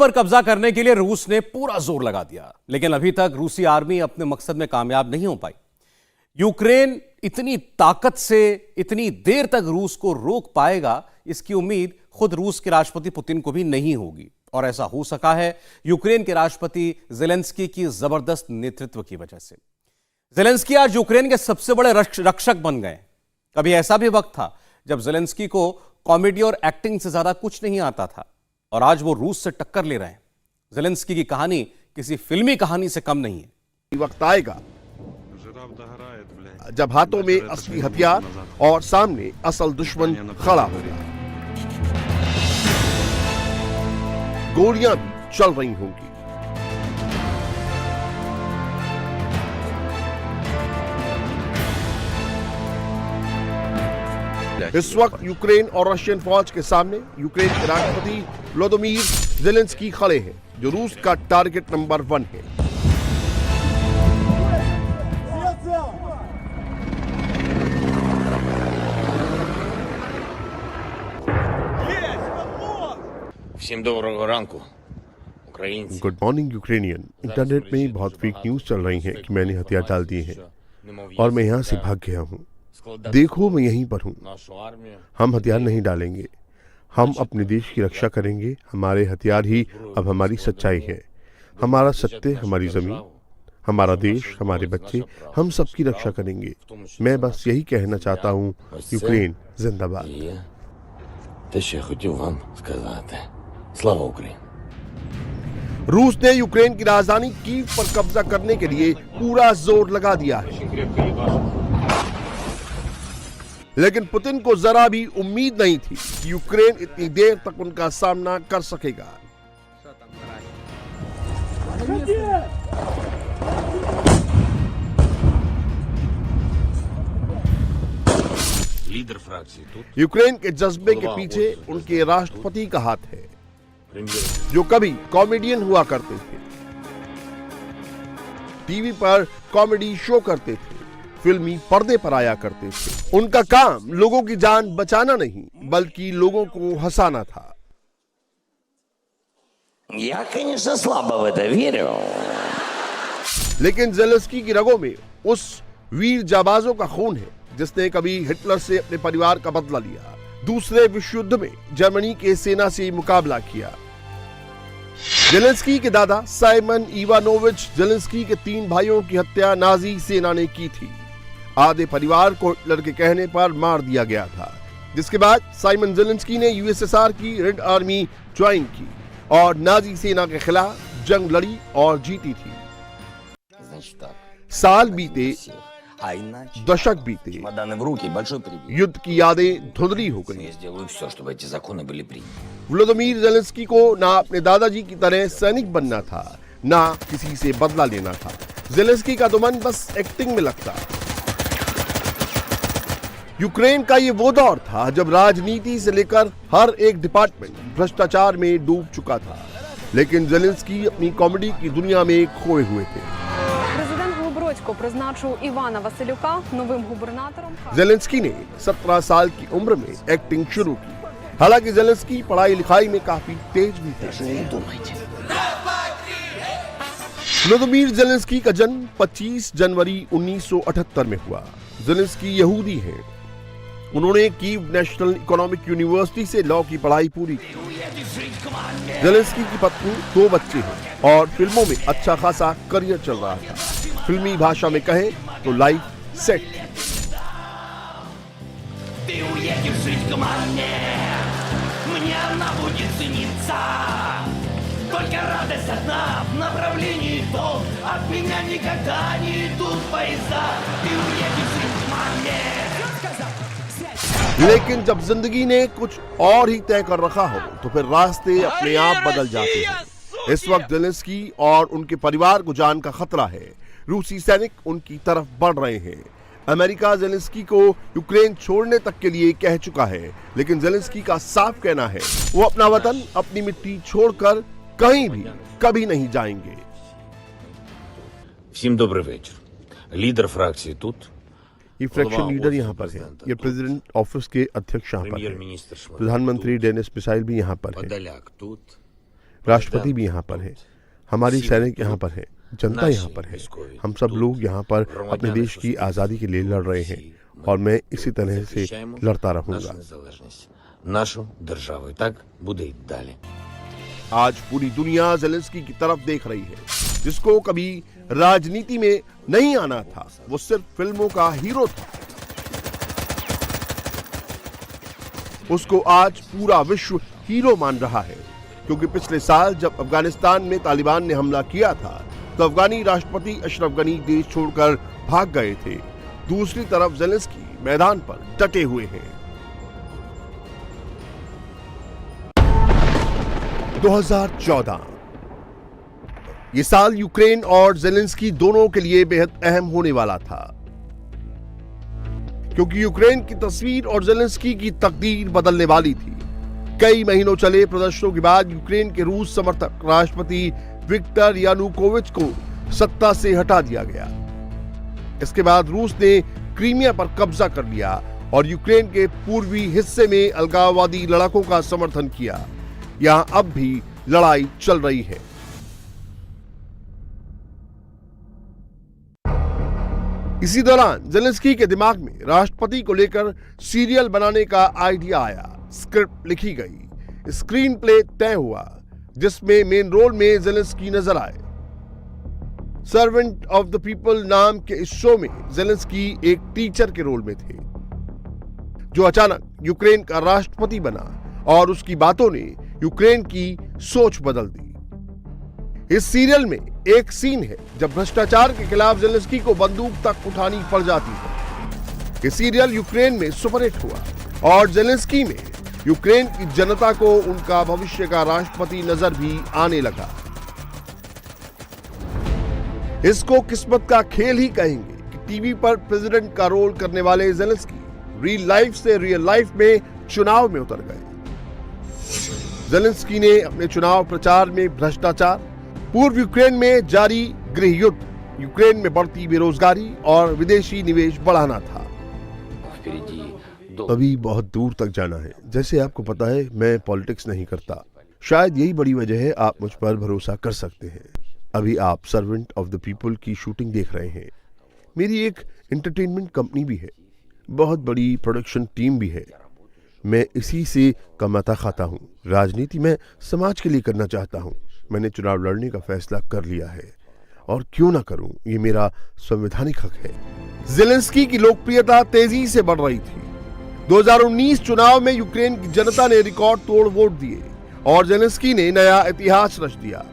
पर कब्जा करने के लिए रूस ने पूरा जोर लगा दिया, लेकिन अभी तक रूसी आर्मी अपने मकसद में कामयाब नहीं हो पाई। यूक्रेन इतनी ताकत से इतनी देर तक रूस को रोक पाएगा, इसकी उम्मीद खुद रूस के राष्ट्रपति पुतिन को भी नहीं होगी। और ऐसा हो सका है यूक्रेन के राष्ट्रपति ज़ेलेंस्की की जबरदस्त नेतृत्व की वजह से। ज़ेलेंस्की आज यूक्रेन के सबसे बड़े रक्षक बन गए। कभी ऐसा भी वक्त था जब ज़ेलेंस्की को कॉमेडी और एक्टिंग से ज्यादा कुछ नहीं आता था, और आज वो रूस से टक्कर ले रहे हैं। ज़ेलेंस्की की कहानी किसी फिल्मी कहानी से कम नहीं है। वक्त आएगा जब हाथों में असली हथियार और सामने असल दुश्मन खड़ा होगा। गोलियां भी चल रही होंगी। इस वक्त यूक्रेन और रशियन फौज के सामने यूक्रेन के राष्ट्रपति व्लादिमीर ज़ेलेंस्की खड़े हैं, जो रूस का टारगेट नंबर 1 है। Good morning Ukrainian. इंटरनेट में बहुत फेक न्यूज चल रही है कि मैंने हथियार डाल दिए हैं और मैं यहाँ से भाग गया हूँ। देखो, मैं यहीं पर हूँ। हम हथियार नहीं डालेंगे, हम अपने देश की रक्षा करेंगे। हमारे हथियार ही अब हमारी सच्चाई है। हमारा सत्य, हमारी जमीन, हमारा देश, हमारे बच्चे, हम सबकी रक्षा करेंगे। मैं बस यही कहना चाहता हूँ, यूक्रेन जिंदाबाद। रूस ने यूक्रेन की राजधानी कीव पर कब्जा करने के लिए पूरा जोर लगा दिया है, लेकिन पुतिन को जरा भी उम्मीद नहीं थी कि यूक्रेन इतनी देर तक उनका सामना कर सकेगा। यूक्रेन के जज्बे के पीछे उनके राष्ट्रपति का हाथ है, जो कभी कॉमेडियन हुआ करते थे, टीवी पर कॉमेडी शो करते थे, फिल्मी पर्दे पर आया करते थे। उनका काम लोगों की जान बचाना नहीं, बल्कि लोगों को हंसाना था। लेकिन ज़ेलेंस्की की रगों में उस वीर जाबाजों का खून है, जिसने कभी हिटलर से अपने परिवार का बदला लिया, दूसरे विश्व युद्ध में जर्मनी के सेना से मुकाबला किया। ज़ेलेंस्की के दादा साइमन इवानोविच ज़ेलेंस्की के 3 भाइयों की हत्या नाजी सेना ने की थी। आधे परिवार को हिटलर के कहने पर मार दिया गया था, जिसके बाद साइमन ज़ेलेंस्की ने यूएसएसआर की रेड आर्मी ज्वाइन की और नाजी सेना के खिलाफ जंग लड़ी और जीती थी। साल बीते, दशक बीते, युद्ध की यादें धुंधली हो गई। व्लादिमीर ज़ेलेंस्की को ना अपने दादाजी की तरह सैनिक बनना था, ना किसी से बदला लेना था। ज़ेलेंस्की का तो मन बस एक्टिंग में लगता। यूक्रेन का ये वो दौर था जब राजनीति से लेकर हर एक डिपार्टमेंट भ्रष्टाचार में डूब चुका था, लेकिन ज़ेलेंस्की अपनी कॉमेडी की दुनिया में खोए हुए थे। ज़ेलेंस्की ने 17 साल की उम्र में एक्टिंग शुरू की। हालांकि ज़ेलेंस्की पढ़ाई लिखाई में काफी तेज भी थे। व्लादिमीर ज़ेलेंस्की का जन्म 25 जनवरी 1978 में हुआ। ज़ेलेंस्की यहूदी हैं। उन्होंने कीव नेशनल इकोनॉमिक यूनिवर्सिटी से लॉ की पढ़ाई पूरी की। ज़ेलेंस्की की पत्नी, 2 बच्चे हैं और फिल्मों में अच्छा खासा करियर चल रहा था। फिल्मी भाषा में कहे तो लाइफ सेट। लेकिन जब जिंदगी ने कुछ और ही तय कर रखा हो, तो फिर रास्ते अपने आप बदल जाते हैं। इस वक्त ज़ेलेंस्की और उनके परिवार को जान का खतरा है। रूसी सैनिक उनकी तरफ बढ़ रहे हैं। अमेरिका ज़ेलेंस्की को यूक्रेन छोड़ने तक के लिए कह चुका है, लेकिन ज़ेलेंस्की का साफ कहना है, वो अपना वतन, अपनी मिट्टी छोड़कर कहीं भी कभी नहीं जाएंगे। ये फ्रैक्शन लीडर यहाँ पर है, ये प्रेसिडेंट ऑफिस के अध्यक्ष यहाँ पर है, प्रधानमंत्री डेनिस मिसाइल भी यहाँ पर है। राष्ट्रपति भी यहाँ पर है, हमारी सैनिक यहाँ पर है, जनता यहाँ पर है, हम सब लोग यहाँ पर अपने देश की आज़ादी के लिए लड़ रहे हैं और मैं इसी तरह से लड़ता रहूंगा। нашу державу. І так буде й далі. आज पूरी दुनिया ज़ेलेंस्की की तरफ देख रही है, जिसको कभी राजनीति में नहीं आना था, वो सिर्फ फिल्मों का हीरो था। उसको आज पूरा विश्व हीरो मान रहा है, क्योंकि पिछले साल जब अफगानिस्तान में तालिबान ने हमला किया था तो अफगानी राष्ट्रपति अशरफ गनी देश छोड़कर भाग गए थे। दूसरी तरफ ज़ेलेंस्की मैदान पर डटे हुए हैं। 2014 ये साल यूक्रेन और ज़ेलेंस्की दोनों के लिए बेहद अहम होने वाला था, क्योंकि यूक्रेन की तस्वीर और ज़ेलेंस्की की तकदीर बदलने वाली थी। कई महीनों चले प्रदर्शनों के बाद यूक्रेन के रूस समर्थक राष्ट्रपति विक्टर यानुकोविच को सत्ता से हटा दिया गया। इसके बाद रूस ने क्रीमिया पर कब्जा कर लिया और यूक्रेन के पूर्वी हिस्से में अलगाववादी लड़ाकों का समर्थन किया। यहां अब भी लड़ाई चल रही है। इसी दौरान ज़ेलेंस्की के दिमाग में राष्ट्रपति को लेकर सीरियल बनाने का आइडिया आया। स्क्रिप्ट लिखी गई, स्क्रीन प्ले तय हुआ, जिसमें मेन रोल में ज़ेलेंस्की नजर आए। सर्वेंट ऑफ द पीपल नाम के इस शो में ज़ेलेंस्की एक टीचर के रोल में थे, जो अचानक यूक्रेन का राष्ट्रपति बना और उसकी बातों ने यूक्रेन की सोच बदल दी। इस सीरियल में एक सीन है जब भ्रष्टाचार के खिलाफ ज़ेलेंस्की को बंदूक तक उठानी पड़ जाती है। ये सीरियल यूक्रेन में सुपरहिट हुआ और ज़ेलेंस्की में यूक्रेन की जनता को उनका भविष्य का राष्ट्रपति नजर भी आने लगा। इसको किस्मत का खेल ही कहेंगे कि टीवी पर प्रेसिडेंट का रोल करने वाले ज़ेलेंस्की रियल लाइफ से रियल लाइफ में चुनाव में उतर गए। ज़ेलेंस्की ने अपने चुनाव प्रचार में भ्रष्टाचार, पूर्व यूक्रेन में जारी गृह युद्ध, यूक्रेन में बढ़ती बेरोजगारी और विदेशी निवेश बढ़ाना था। अभी बहुत दूर तक जाना है। जैसे आपको पता है, मैं पॉलिटिक्स नहीं करता। शायद यही बड़ी वजह है आप मुझ पर भरोसा कर सकते हैं। अभी आप सर्वेंट ऑफ द पीपल की शूटिंग देख रहे हैं। मेरी एक एंटरटेनमेंट कंपनी भी है, बहुत बड़ी प्रोडक्शन टीम भी है। मैं इसी से कमाता खाता हूँ। राजनीति मैं समाज के लिए करना चाहता हूँ। मैंने चुनाव लड़ने का फैसला कर लिया है और क्यों ना करूं, ये मेरा संवैधानिक हक है। ज़ेलेंस्की की लोकप्रियता तेजी से बढ़ रही थी। 2019 चुनाव में यूक्रेन की जनता ने रिकॉर्ड तोड़ वोट दिए और ज़ेलेंस्की ने नया इतिहास रच दिया।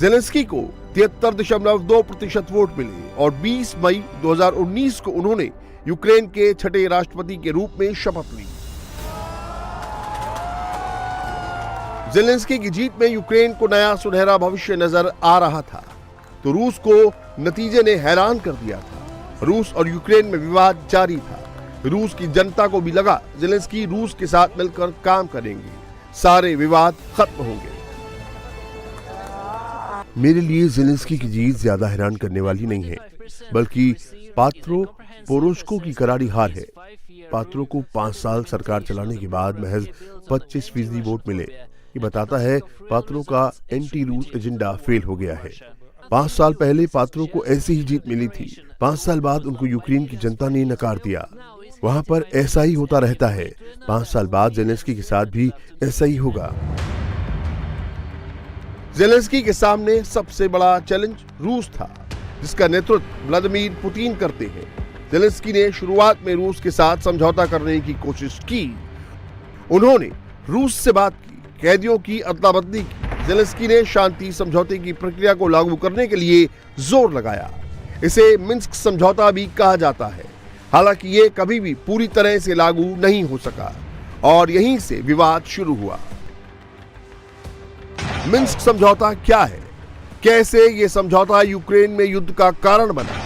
ज़ेलेंस्की को 73.2% वोट मिले और 20 मई 2019 को उन्होंने यूक्रेन के छठे राष्ट्रपति के रूप में शपथ ली। ज़ेलेंस्की की जीत में यूक्रेन को नया सुनहरा भविष्य नजर आ रहा था, तो रूस को नतीजे ने हैरान कर दिया था। रूस और यूक्रेन में विवाद जारी था। रूस की जनता को भी लगा ज़ेलेंस्की रूस के साथ मिलकर काम करेंगे, सारे विवाद खत्म होंगे। मेरे लिए ज़ेलेंस्की की जीत ज्यादा हैरान करने वाली नहीं है, बल्कि पात्रो पोरोशको की करारी हार है। पात्रो को 5 साल सरकार चलाने के बाद महज 25% वोट मिले। ये बताता है पात्रो का एंटी रूस एजेंडा फेल हो गया है। 5 साल पहले पात्रो को ऐसी ही जीत मिली थी। 5 साल बाद उनको यूक्रेन की जनता ने नकार दिया। वहां पर ऐसा ही होता रहता है। 5 साल बाद ज़ेलेंस्की के साथ भी ऐसा ही होगा। ज़ेलेंस्की के सामने सबसे बड़ा चैलेंज रूस था, जिसका नेतृत्व व्लादिमीर पुतिन करते हैं। ज़ेलेंस्की ने शुरुआत में रूस के साथ समझौता करने की कोशिश की। उन्होंने रूस से बात की, कैदियों की अदला बदली की। ज़ेलेंस्की ने शांति समझौते की प्रक्रिया को लागू करने के लिए जोर लगाया। इसे मिन्स्क समझौता भी कहा जाता है। हालांकि ये कभी भी पूरी तरह से लागू नहीं हो सका और यहीं से विवाद शुरू हुआ। मिन्स्क समझौता क्या है? कैसे ये समझौता यूक्रेन में युद्ध का कारण बना?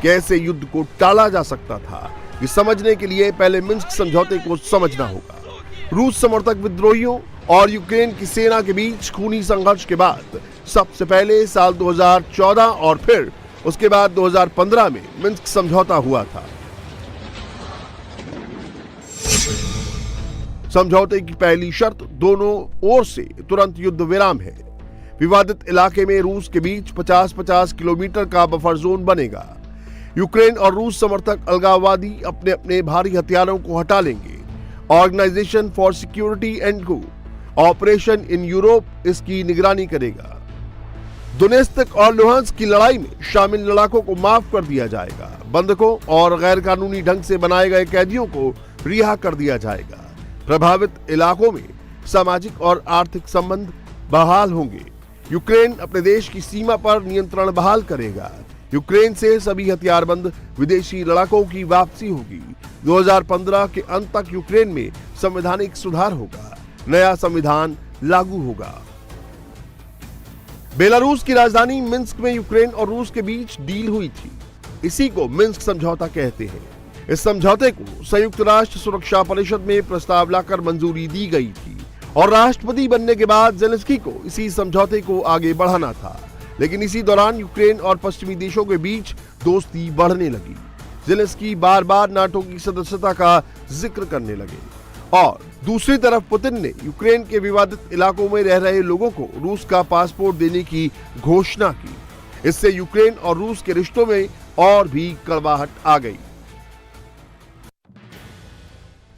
कैसे युद्ध को टाला जा सकता था? ये समझने के लिए पहले मिन्स्क समझौते को समझना होगा। रूस समर्थक विद्रोहियों और यूक्रेन की सेना के बीच खूनी संघर्ष के बाद सबसे पहले साल 2014 और फिर उसके बाद 2015 में मिन्स्क समझौता हुआ था। समझौते की पहली शर्त दोनों ओर से तुरंत युद्ध विराम है। विवादित इलाके में रूस के बीच 50-50 किलोमीटर का बफर जोन बनेगा। यूक्रेन और रूस समर्थक अलगाववादी अपने अपने भारी हथियारों को हटा लेंगे। ऑर्गेनाइजेशन फॉर सिक्योरिटी एंड को ऑपरेशन इन यूरोप इसकी निगरानी करेगा। दोनेत्स्क और लुहांस्क की लड़ाई में शामिल लड़ाकों को माफ कर दिया जाएगा। बंधकों और गैर कानूनी ढंग से बनाए गए कैदियों को रिहा कर दिया जाएगा। प्रभावित इलाकों में सामाजिक और आर्थिक संबंध बहाल होंगे। यूक्रेन अपने देश की सीमा पर नियंत्रण बहाल करेगा। यूक्रेन से सभी हथियारबंद विदेशी लड़ाकों की वापसी होगी। 2015 के अंत तक यूक्रेन में संवैधानिक सुधार होगा। नया संविधान लागू होगा। बेलारूस की राजधानी मिन्स्क में यूक्रेन और रूस के बीच डील हुई थी। इसी को मिन्स्क समझौता कहते हैं। इस समझौते को संयुक्त राष्ट्र सुरक्षा परिषद में प्रस्ताव लाकर मंजूरी दी गई थी और राष्ट्रपति बनने के बाद ज़ेलेंस्की को इसी समझौते को आगे बढ़ाना था। लेकिन इसी दौरान यूक्रेन और पश्चिमी देशों के बीच दोस्ती बढ़ने लगी। ज़ेलेंस्की बार बार नाटो की सदस्यता का जिक्र करने लगे और दूसरी तरफ पुतिन ने यूक्रेन के विवादित इलाकों में रह रहे लोगों को रूस का पासपोर्ट देने की घोषणा की। इससे यूक्रेन और रूस के रिश्तों में और भी कड़वाहट आ गई।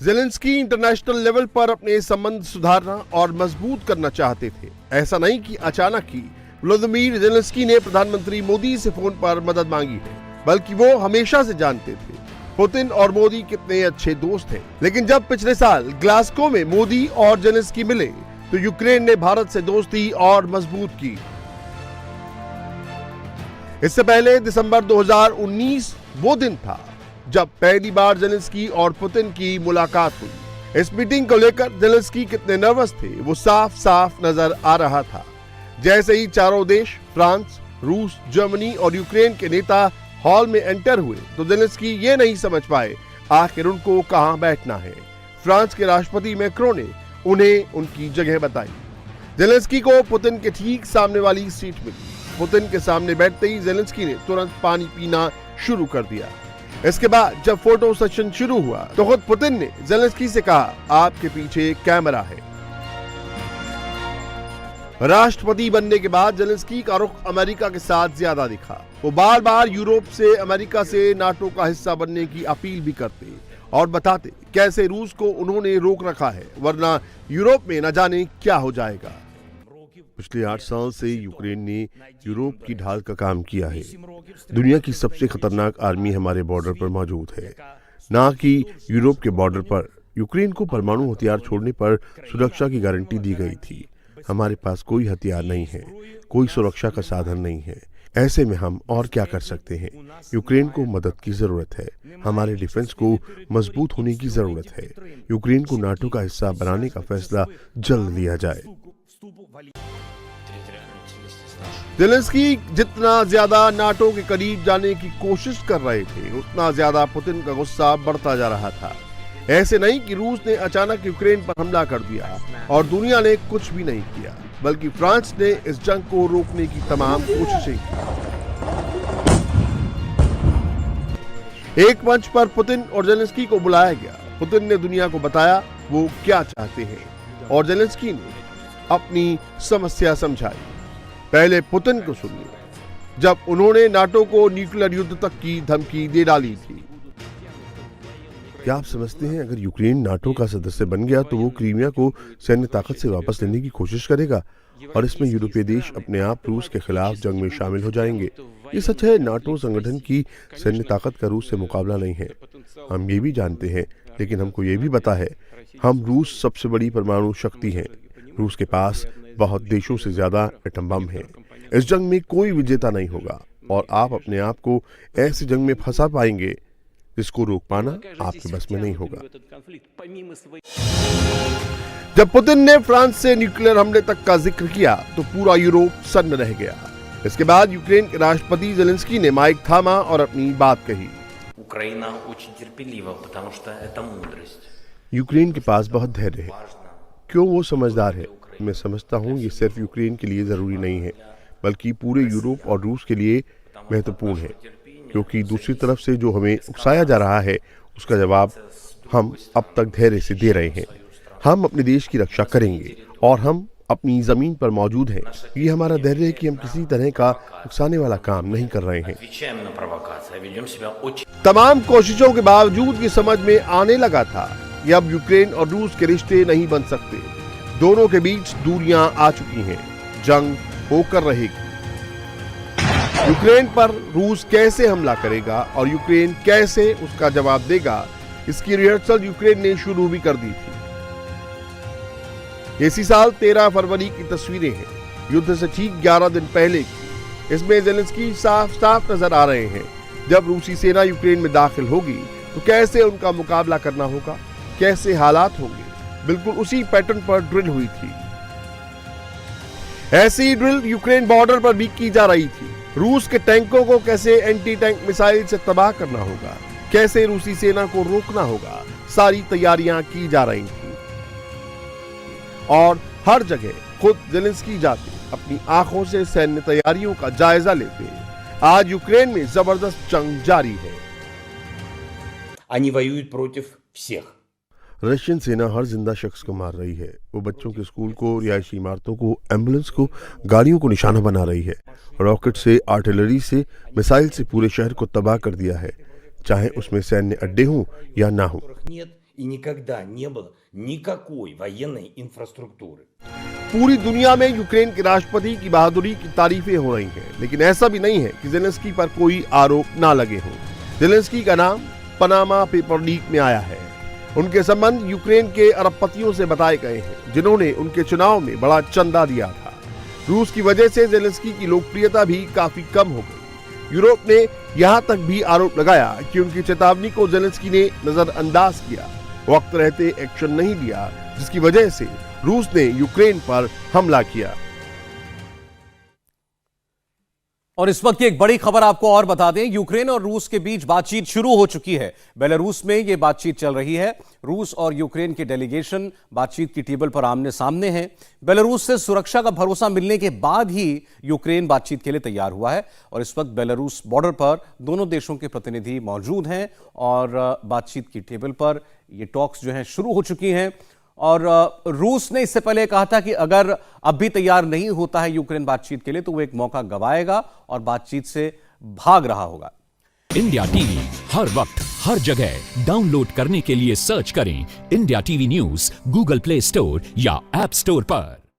ज़ेलेंस्की इंटरनेशनल लेवल पर अपने संबंध सुधारना और मजबूत करना चाहते थे। ऐसा नहीं कि अचानक ही व्लादिमीर ज़ेलेंस्की ने प्रधानमंत्री मोदी से फोन पर मदद मांगी है, बल्कि वो हमेशा से जानते थे पुतिन और मोदी कितने अच्छे दोस्त हैं। लेकिन जब पिछले साल ग्लासगो में मोदी और ज़ेलेंस्की मिले तो यूक्रेन ने भारत से दोस्ती और मजबूत की। इससे पहले दिसंबर 2019 वो दिन था जब पहली बार ज़ेलेंस्की और पुतिन की मुलाकात हुई। इस मीटिंग को लेकर ज़ेलेंस्की कितने नर्वस थे वो साफ साफ नजर आ रहा था। जैसे ही चारों देश फ्रांस, रूस, जर्मनी और यूक्रेन के नेता हॉल में एंटर हुए तो ज़ेलेंस्की ये नहीं समझ पाए आखिर उनको कहां बैठना है। फ्रांस के राष्ट्रपति मैक्रों ने उन्हें उनकी जगह बताई। ज़ेलेंस्की को पुतिन के ठीक सामने वाली सीट मिली। पुतिन के सामने बैठते ही ज़ेलेंस्की ने तुरंत पानी पीना शुरू कर दिया। इसके बाद जब फोटो सेशन शुरू हुआ तो खुद पुतिन ने ज़ेलेंस्की से कहा, आपके पीछे कैमरा है। राष्ट्रपति बनने के बाद ज़ेलेंस्की का रुख अमेरिका के साथ ज्यादा दिखा। वो बार बार यूरोप से, अमेरिका से नाटो का हिस्सा बनने की अपील भी करते और बताते कैसे रूस को उन्होंने रोक रखा है, वरना यूरोप में न जाने क्या हो जाएगा। पिछले 8 साल से यूक्रेन ने यूरोप की ढाल का काम किया है। दुनिया की सबसे खतरनाक आर्मी हमारे बॉर्डर पर मौजूद है, ना कि यूरोप के बॉर्डर पर। यूक्रेन को परमाणु हथियार छोड़ने पर सुरक्षा की गारंटी दी गई थी। हमारे पास कोई हथियार नहीं है, कोई सुरक्षा का साधन नहीं है। ऐसे में हम और क्या कर सकते हैं? यूक्रेन को मदद की जरूरत है। हमारे डिफेंस को मजबूत होने की जरूरत है। यूक्रेन को नाटो का हिस्सा बनाने का फैसला जल्द लिया जाए। ज़ेलेंस्की जितना ज्यादा नाटो के करीब जाने की कोशिश कर रहे थे, उतना ज्यादा पुतिन का गुस्सा बढ़ता जा रहा था। ऐसे नहीं कि रूस ने अचानक यूक्रेन पर हमला कर दिया और दुनिया ने कुछ भी नहीं किया, बल्कि फ्रांस ने इस जंग को रोकने की तमाम कोशिशें की। एक मंच पर पुतिन और ज़ेलेंस्की को बुलाया गया। पुतिन ने दुनिया को बताया वो क्या चाहते हैं और ज़ेलेंस्की ने अपनी समस्या समझाई। पहले पुतिन को सुनिए, जब उन्होंने नाटो को न्यूक्लियर युद्ध तक की धमकी दे डाली थी। क्या आप समझते हैं अगर यूक्रेन नाटो का सदस्य बन गया तो वो क्रीमिया को सैन्य ताकत से वापस लेने की कोशिश करेगा और इसमें यूरोपीय देश अपने आप रूस के खिलाफ जंग में शामिल हो जाएंगे? ये सच है, नाटो संगठन की सैन्य ताकत का रूस से मुकाबला नहीं है, हम ये भी जानते हैं। लेकिन हमको ये भी पता है हम रूस सबसे बड़ी परमाणु शक्ति हैं। रूस के पास बहुत देशों से ज्यादा एटम बम है। इस जंग में कोई विजेता नहीं होगा और आप अपने आप को ऐसी जंग में फंसा पाएंगे जिसको रोक पाना आपके बस में नहीं होगा। जब पुतिन ने फ्रांस से न्यूक्लियर हमले तक का जिक्र किया तो पूरा यूरोप सन्न रह गया। इसके बाद यूक्रेन के राष्ट्रपति ज़ेलेंस्की ने माइक थामा और अपनी बात कही। यूक्रेन के पास बहुत धैर्य है। क्यों? वो समझदार है। मैं समझता हूँ ये सिर्फ यूक्रेन के लिए जरूरी नहीं है, बल्कि पूरे यूरोप और रूस के लिए महत्वपूर्ण है, क्योंकि दूसरी तरफ से जो हमें उकसाया जा रहा है उसका जवाब हम अब तक धैर्य से दे रहे हैं। हम अपने देश की रक्षा करेंगे और हम अपनी जमीन पर मौजूद हैं। ये हमारा धैर्य है कि हम किसी तरह का नुकसाने वाला काम नहीं कर रहे हैं। Отвечаем на провокации, ведем себя очень... तमाम कोशिशों के बावजूद ये समझ में आने लगा था कि अब यूक्रेन और रूस के रिश्ते नहीं बन सकते। दोनों के बीच दूरियां आ चुकी हैं, जंग होकर रहेगी। यूक्रेन पर रूस कैसे हमला करेगा और यूक्रेन कैसे उसका जवाब देगा, इसकी रिहर्सल यूक्रेन ने शुरू भी कर दी थी। इसी साल 13 फरवरी की तस्वीरें हैं, युद्ध से ठीक 11 दिन पहले की। इसमें ज़ेलेंस्की साफ साफ नजर आ रहे हैं। जब रूसी सेना यूक्रेन में दाखिल होगी तो कैसे उनका मुकाबला करना होगा, कैसे हालात होंगे, बिल्कुल उसी पैटर्न पर ड्रिल हुई थी। ऐसी ड्रिल यूक्रेन बॉर्डर पर भी की जा रही थी। रूस के टैंकों को कैसे एंटी टैंक मिसाइल से तबाह करना होगा, कैसे रूसी सेना को रोकना होगा, सारी तैयारियां की जा रही थी। और हर जगह खुद ज़ेलेंस्की जाते, अपनी आंखों से सैन्य तैयारियों का जायजा लेते। आज यूक्रेन में जबरदस्त जंग जारी है। Они воюют против всех. रशियन सेना हर जिंदा शख्स को मार रही है। वो बच्चों के स्कूल को, रिहायशी इमारतों को, एम्बुलेंस को, गाड़ियों को निशाना बना रही है। रॉकेट से, आर्टिलरी से, मिसाइल से पूरे शहर को तबाह कर दिया है, चाहे उसमें सैन्य अड्डे हों या ना हो। Нет и никогда не было никакой военной инфраструктуры. पूरी दुनिया में यूक्रेन के राष्ट्रपति की बहादुरी की तारीफें हो रही हैं, लेकिन ऐसा भी नहीं है कि ज़ेलेंस्की पर कोई आरोप ना लगे हों। ज़ेलेंस्की का नाम पनामा पेपर लीक में आया है। उनके संबंध यूक्रेन के अरबपतियों से बताए गए हैं, जिन्होंने उनके चुनाव में बड़ा चंदा दिया था। रूस की वजह से ज़ेलेंस्की की लोकप्रियता भी काफी कम हो गई। यूरोप ने यहां तक भी आरोप लगाया कि उनकी चेतावनी को ज़ेलेंस्की ने नजरअंदाज किया, वक्त रहते एक्शन नहीं लिया, जिसकी वजह से रूस ने यूक्रेन पर हमला किया। और इस वक्त की एक बड़ी खबर आपको और बता दें, यूक्रेन और रूस के बीच बातचीत शुरू हो चुकी है। बेलारूस में यह बातचीत चल रही है। रूस और यूक्रेन के डेलीगेशन बातचीत की टेबल पर आमने सामने हैं। बेलारूस से सुरक्षा का भरोसा मिलने के बाद ही यूक्रेन बातचीत के लिए तैयार हुआ है और इस वक्त बेलारूस बॉर्डर पर दोनों देशों के प्रतिनिधि मौजूद हैं और बातचीत की टेबल पर ये टॉक्स जो हैं शुरू हो चुकी हैं। और रूस ने इससे पहले कहा था कि अगर अब भी तैयार नहीं होता है यूक्रेन बातचीत के लिए तो वो एक मौका गंवाएगा और बातचीत से भाग रहा होगा। इंडिया टीवी हर वक्त हर जगह डाउनलोड करने के लिए सर्च करें India TV news Google play store या ऐप स्टोर पर।